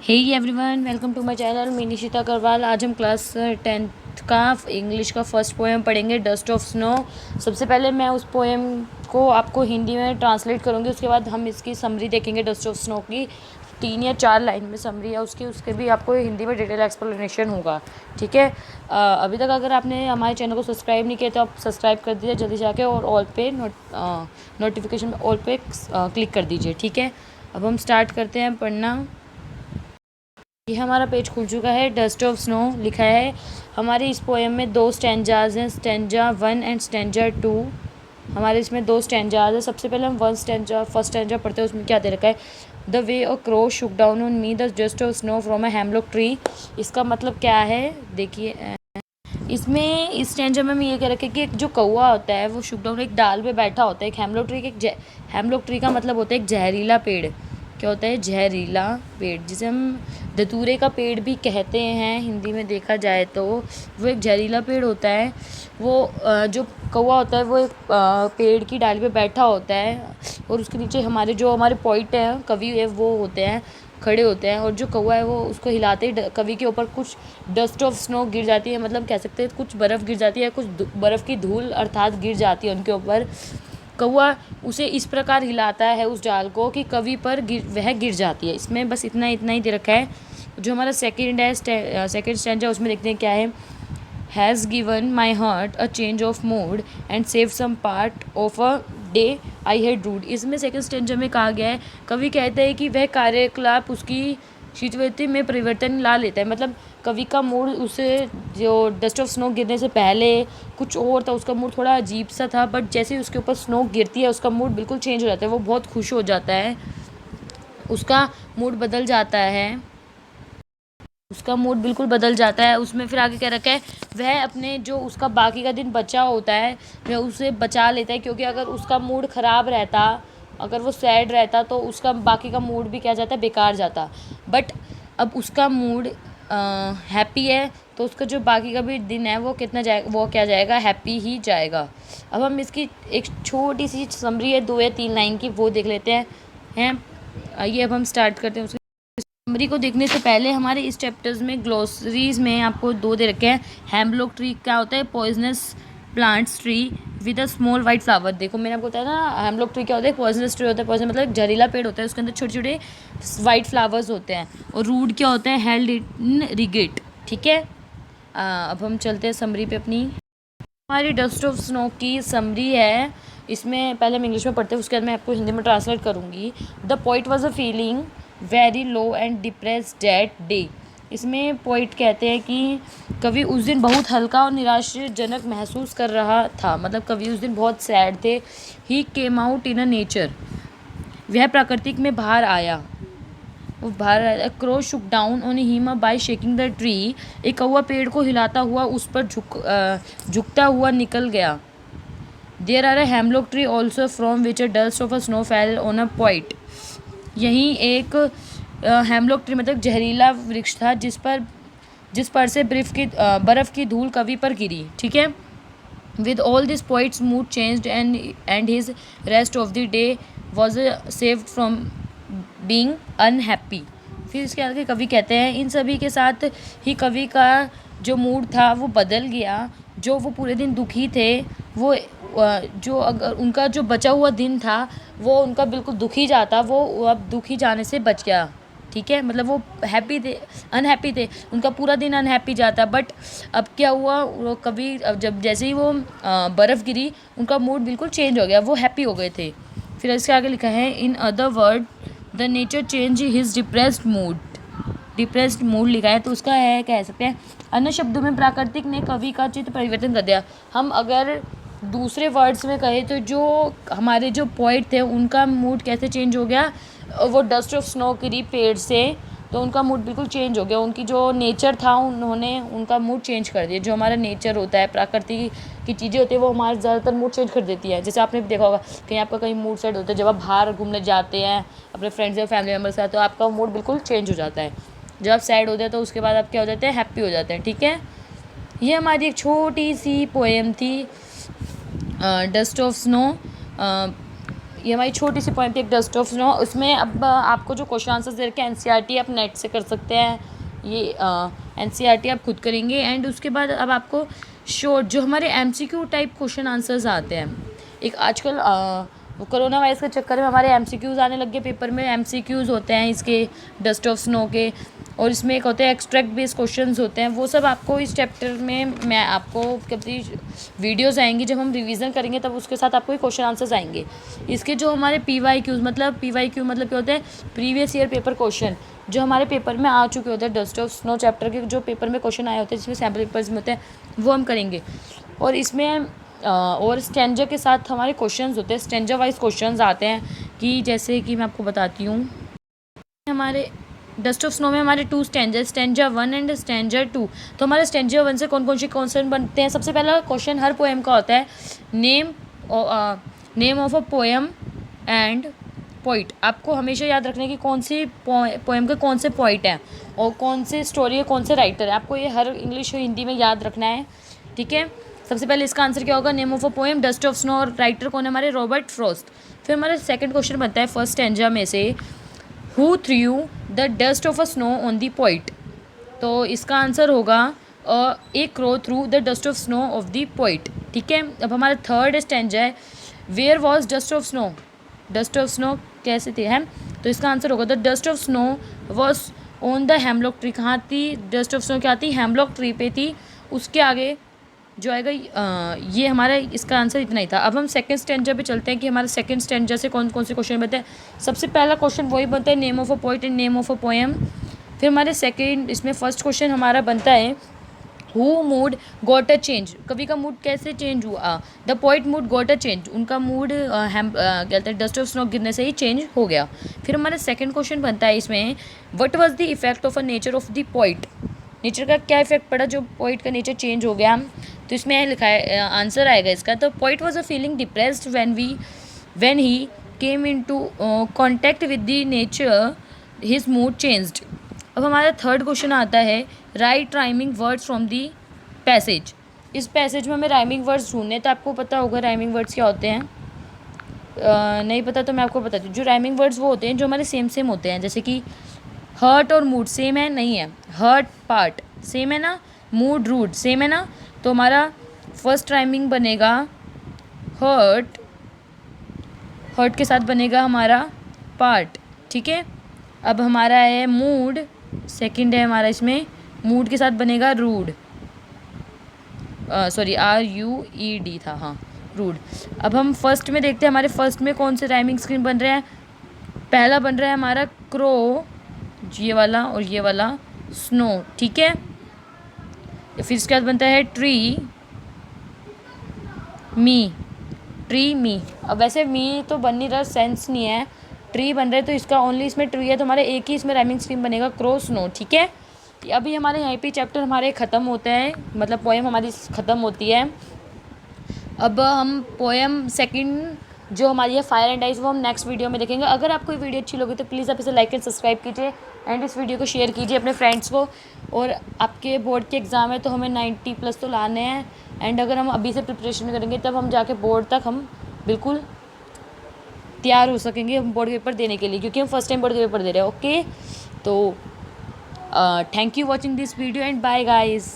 Hey everyone, welcome to my channel. मैं निशिता अग्रवाल। आज हम क्लास 10th का इंग्लिश का फर्स्ट पोएम पढ़ेंगे, डस्ट ऑफ स्नो। सबसे पहले मैं उस पोएम को आपको हिंदी में ट्रांसलेट करूँगी, उसके बाद हम इसकी समरी देखेंगे। डस्ट ऑफ स्नो की 3 या 4 लाइन में समरी है उसकी, उसके भी आपको हिंदी में डिटेल एक्सप्लेनेशन होगा। ठीक है। अभी तक अगर आपने हमारे चैनल को सब्सक्राइब नहीं किया तो आप सब्सक्राइब कर दीजिए जल्दी से आके, और ऑल पे नोटिफिकेशन ऑल पे क्लिक कर दीजिए। ठीक है। अब हम स्टार्ट करते हैं पढ़ना। ये हमारा पेज खुल चुका है। डस्ट ऑफ स्नो लिखा है। हमारे इस पोएम में 2 स्टैंजाज हैं, स्टैंजा 1 एंड स्टैंजा 2। हमारे इसमें 2 स्टैंजाज हैं। सबसे पहले हम फर्स्ट स्टैंजा पढ़ते हैं। उसमें क्या दे रखा है? The way a crow shook down on me the dust of snow from a hemlock tree. इसका मतलब क्या है देखिए। इसमें इस स्टैंजा में ये कह रखा है कि एक जो कौवा होता है वो शुक डाउन एक डाल पे बैठा होता है। एक हेमलॉक ट्री हेमलॉक ट्री का मतलब होता है एक जहरीला पेड़। क्या होता है? जहरीला पेड़, जिसे हम धतूरे का पेड़ भी कहते हैं हिंदी में देखा जाए तो। वो एक जहरीला पेड़ होता है। वो जो कौवा होता है वो एक पेड़ की डाली पे बैठा होता है, और उसके नीचे हमारे पोइट हैं, कवि है, वो होते हैं, खड़े होते हैं। और जो कौवा है वो उसको हिलाते ही कवि के ऊपर कुछ डस्ट ऑफ स्नो गिर जाती है। मतलब कह सकते हैं कुछ बर्फ़ गिर जाती है, कुछ बर्फ़ की धूल अर्थात गिर जाती है उनके ऊपर। कौवा उसे इस प्रकार हिलाता है उस डाल को कि कवि पर वह गिर जाती है। इसमें बस इतना इतना ही दे रखा है। जो हमारा सेकेंड स्टैंजा उसमें देखते हैं क्या है। Has given my heart a change of mood and save some part of a day I had rued. इसमें सेकेंड स्टैंजा में कहा गया है, कवि कहते हैं कि वह कार्यकलाप उसकी शीतवृत्ति में परिवर्तन ला लेता है। मतलब कवि का मूड उसे जो डस्ट ऑफ स्नो गिरने से पहले कुछ और था, उसका मूड थोड़ा अजीब सा था, बट जैसे ही उसके ऊपर स्नो गिरती है उसका मूड बिल्कुल चेंज हो जाता है। वो बहुत खुश हो जाता है, उसका मूड बदल जाता है, उसका मूड बिल्कुल बदल जाता है। उसमें फिर आगे क्या रखा है, वह अपने जो उसका बाकी का दिन बचा होता है वह उसे बचा लेता है, क्योंकि अगर उसका मूड ख़राब रहता, अगर वो सैड रहता तो उसका बाकी का मूड भी क्या जाता है, बेकार जाता। बट अब उसका मूड हैप्पी है तो उसका जो बाकी का भी दिन है वो कितना जाएगा, वो क्या जाएगा, हैप्पी ही जाएगा। अब हम इसकी एक छोटी सी समरी है 2 या 3 लाइन की, वो देख लेते हैं। आइए अब हम स्टार्ट करते हैं। समरी को देखने से पहले हमारे इस चैप्टर्स में ग्लोसरीज में आपको 2 दे रखे हैं। हेमलॉक ट्री क्या होता है? Poisonous plants tree with a small white flower. देखो मैंने आपको बताया ना, हेमलॉक ट्री क्या होता है? पॉइजनस ट्री होता है। पॉइजन मतलब जहरीला पेड़ होता है, उसके अंदर छोटे छोटे वाइट फ्लावर्स होते हैं। और रूट क्या होता है? Held in regard. ठीक है। अब हम चलते हैं समरी पे अपनी। हमारी डस्ट ऑफ स्नो की समरी है। इसमें पहले हम इंग्लिश में पढ़ते हैं, उसके बाद मैं आपको हिंदी में ट्रांसलेट करूँगी। The poet was a feeling very low and depressed that day. इसमें पोइट कहते हैं कि कवि उस दिन बहुत हल्का और निराशाजनक महसूस कर रहा था। मतलब कवि उस दिन बहुत सैड थे। He came out in a nature. वह प्राकृतिक में बाहर आया। वो बाहर आया। Crow shook down on him by shaking the tree. एक कौवा पेड़ को हिलाता हुआ उस पर झुकता हुआ निकल गया। There are a hemlock tree also from which a dust of a snow fell on a point. यहीं एक हेमलॉक ट्री मतलब जहरीला वृक्ष था जिस पर से बर्फ़ की धूल कवि पर गिरी। ठीक है। With all this poets mood changed and his rest of the day was saved from being unhappy. फिर इसके आगे कवि कहते हैं, इन सभी के साथ ही कवि का जो मूड था वो बदल गया। जो वो पूरे दिन दुखी थे, वो जो अगर उनका जो बचा हुआ दिन था वो उनका बिल्कुल दुखी जाता, वो अब दुखी जाने से बच गया। ठीक है। मतलब वो हैप्पी थे, अनहैप्पी थे, उनका पूरा दिन अनहैप्पी जाता। बट अब क्या हुआ, वो कभी जब जैसे ही वो बर्फ़ गिरी उनका मूड बिल्कुल चेंज हो गया, वो हैप्पी हो गए थे। फिर इसके आगे लिखा है, in other word the nature change his depressed mood लिखा है, तो उसका है कह सकते हैं अन्य शब्दों में प्राकृतिक ने कवि का चित्त परिवर्तन कर दिया। हम अगर दूसरे वर्ड्स में कहें तो जो हमारे जो पोइट थे उनका मूड कैसे चेंज हो गया, वो डस्ट ऑफ स्नो गिरी पेड़ से तो उनका मूड बिल्कुल चेंज हो गया। उनकी जो नेचर था उन्होंने उनका मूड चेंज कर दिया। जो हमारा नेचर होता है, प्रकृति की चीज़ें होती है, वो हमारा ज़्यादातर मूड चेंज कर देती है। जैसे आपने देखा होगा कहीं आपका कहीं मूड सेट होता है, जब आप बाहर घूमने जाते हैं अपने फ्रेंड्स या फैमिली मेम्बर के साथ, तो आपका मूड बिल्कुल चेंज हो जाता है। जब आप सैड होते हैं तो उसके बाद आप क्या हो जाते हैं, हैप्पी हो जाते हैं। ठीक है। ये हमारी एक छोटी सी पोएम थी, डस्ट ऑफ स्नो। ये हमारी छोटी सी पोएम थी एक डस्ट ऑफ स्नो। उसमें अब आपको जो क्वेश्चन आंसर्स दे रखे हैं एनसीईआरटी आप नेट से कर सकते हैं, ये एनसीईआरटी आप खुद करेंगे। एंड उसके बाद अब आपको शॉर्ट जो हमारे एमसीक्यू टाइप क्वेश्चन आंसर्स आते हैं, एक आजकल कोरोना वायरस के चक्कर में हमारे एमसीक्यूज़ आने लग गए पेपर में। एमसीक्यूज़ होते हैं इसके डस्ट ऑफ स्नो के, और इसमें एक होते हैं एक्सट्रैक्ट बेस्ड क्वेश्चंस होते हैं। वो सब आपको इस चैप्टर में मैं आपको कभी वीडियोस आएंगी जब हम रिवीजन करेंगे, तब उसके साथ आपको क्वेश्चन आंसर्स आएंगे। इसके जो हमारे पीवाईक्यूज़ मतलब पीवाईक्यू मतलब क्या होते हैं, प्रीवियस ईयर पेपर क्वेश्चन जो हमारे पेपर में आ चुके होते हैं। डस्ट ऑफ स्नो चैप्टर के जो पेपर में क्वेश्चन आए होते हैं जिसमें सैम्पल पेपर्स में होते हैं, वो हम करेंगे। और इसमें और स्टेंजा के साथ हमारे क्वेश्चंस होते हैं, स्टेंजा वाइज क्वेश्चंस आते हैं कि जैसे कि मैं आपको बताती हूँ। हमारे डस्ट ऑफ स्नो में हमारे 2 स्टेंजा, स्टेंजा 1 एंड स्टेंजा 2। तो हमारे स्टेंजा 1 से कौन कौन से क्वेश्चन बनते हैं। सबसे पहला क्वेश्चन हर पोएम का होता है name of a poem and poet. आपको हमेशा याद रखना है कि कौन सी पोएम के कौन से पोइट हैं और कौन से स्टोरी है, कौन से राइटर है। आपको ये हर इंग्लिश और हिंदी में याद रखना है, ठीक है। सबसे पहले इसका आंसर क्या होगा, name of a poem dust of snow, और राइटर कौन है हमारे, रॉबर्ट फ्रॉस्ट। फिर हमारा सेकंड क्वेश्चन बनता है फर्स्ट स्टेंजा में से, who threw the dust of a snow on the poet. तो इसका आंसर होगा a crow threw the dust of snow of the poet, ठीक है। अब हमारा थर्ड स्टेंजा है, where was dust of snow. Dust of snow कैसे थे हम, तो इसका आंसर होगा the dust of snow was on the hemlock tree. कहाँ थी डस्ट ऑफ स्नो, क्या थी, हेमलॉक ट्री पे थी। उसके आगे जो आएगा ये हमारा इसका आंसर इतना ही था। अब हम सेकंड स्टेंजा पे चलते हैं कि हमारे सेकंड स्टेंजा से कौन कौन से क्वेश्चन बनते हैं। सबसे पहला क्वेश्चन वही बनता है, name of a poet and name of a poem. फिर हमारे सेकंड इसमें फर्स्ट क्वेश्चन हमारा बनता है, who mood got a change. कवि का मूड कैसे चेंज हुआ, the poet mood got a change. उनका मूड कहते हैं डस्ट ऑफ स्नो गिरने से ही चेंज हो गया। फिर हमारा सेकंड क्वेश्चन बनता है इसमें, what was the effect of a nature of the poet. Nature का क्या इफेक्ट पड़ा जो पोइट का नेचर चेंज हो गया। तो इसमें लिखा है आंसर आएगा इसका, तो poet was a feeling depressed when he came into contact with the nature his mood changed. अब हमारा थर्ड क्वेश्चन आता है, right rhyming words from the passage. इस पैसेज में हमें राइमिंग वर्ड्स ढूंढने, तो आपको पता होगा राइमिंग वर्ड्स क्या होते हैं। नहीं पता तो मैं आपको बताती हूँ। जो राइमिंग वर्ड्स वो होते हैं जो हमारे सेम सेम होते हैं, जैसे कि हर्ट और मूड सेम है, नहीं है, हर्ट पार्ट सेम है ना, मूड रूड सेम है ना। तो हमारा फर्स्ट राइमिंग बनेगा हर्ट, हर्ट के साथ बनेगा हमारा पार्ट, ठीक है। अब हमारा है मूड, सेकंड है हमारा इसमें, मूड के साथ बनेगा रूड, सॉरी RUED था, हाँ रूड। अब हम फर्स्ट में देखते हैं हमारे फर्स्ट में कौन से राइमिंग स्कीम बन रहे हैं। पहला बन रहा है हमारा क्रो, ये वाला और ये वाला स्नो, ठीक है। फिर इसके बाद बनता है ट्री मी, ट्री मी। अब वैसे मी तो बन नहीं रहा, सेंस नहीं है, ट्री बन रहा है, तो इसका ओनली इसमें ट्री है, तो हमारे एक ही इसमें राइमिंग स्कीम बनेगा क्रो स्नो, ठीक है। अभी हमारे यहाँ पे चैप्टर हमारे ख़त्म होते हैं, मतलब पोएम हमारी ख़त्म होती है। अब हम पोएम सेकंड जो हमारी है फायर एंड आइस, वो हम नेक्स्ट वीडियो में देखेंगे। अगर आपको ये वीडियो अच्छी लगी तो प्लीज़ आप इसे लाइक एंड सब्सक्राइब कीजिए, एंड इस वीडियो को शेयर कीजिए अपने फ्रेंड्स को। और आपके बोर्ड के एग्ज़ाम है तो हमें 90+ तो लाने हैं, एंड अगर हम अभी से प्रिपरेशन करेंगे तब हम जाके बोर्ड तक हम बिल्कुल तैयार हो सकेंगे बोर्ड पेपर देने के लिए, क्योंकि हम फर्स्ट टाइम बोर्ड के पेपर दे रहे हैं। ओके, तो thank you watching this video and bye guys.